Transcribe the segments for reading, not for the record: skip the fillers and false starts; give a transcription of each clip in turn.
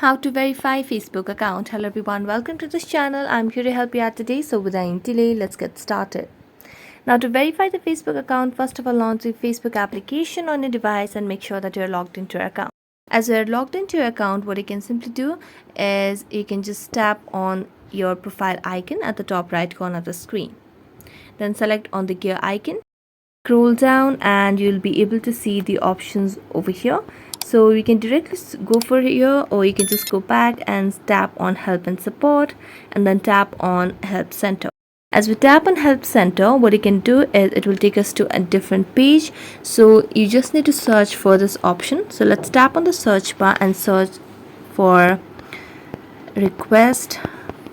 How to verify Facebook account. Hello everyone, welcome to this channel. I'm here to help you out today. So without any delay, let's get started. Now to verify the Facebook account, first of all launch the Facebook application on your device and make sure that you're logged into your account. As you're logged into your account, what you can simply do is you can just tap on your profile icon at the top right corner of the screen. Then select on the gear icon. Scroll down and you'll be able to see the options over here. So you can directly go for here, or you can just go back and tap on help and support and then tap on help center. As we tap on help center, what you can do is it will take us to a different page. So you just need to search for this option. So let's tap on the search bar and search for request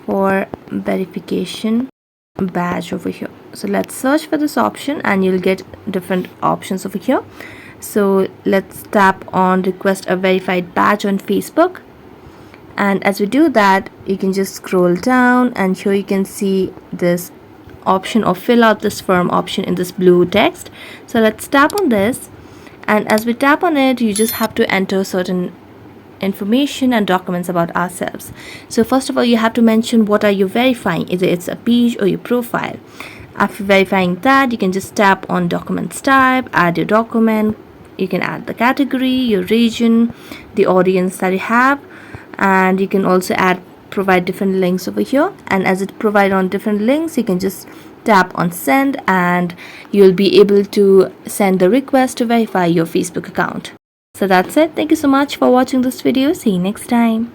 for verification badge over here. So let's search for this option and you'll get different options over here. So let's tap on request a verified badge on Facebook, and as we do that you can just scroll down and here you can see this option of fill out this form option in this blue text. So let's tap on this, and as we tap on it you just have to enter certain information and documents about ourselves. So first of all you have to mention what are you verifying, either it's a page or your profile. After verifying that, you can just tap on documents type, add your document. You can add the category, your region, the audience that you have, and you can also provide different links over here. And as it provide on different links, you can just tap on send and you'll be able to send the request to verify your Facebook account. So that's it. Thank you so much for watching this video. See you next time.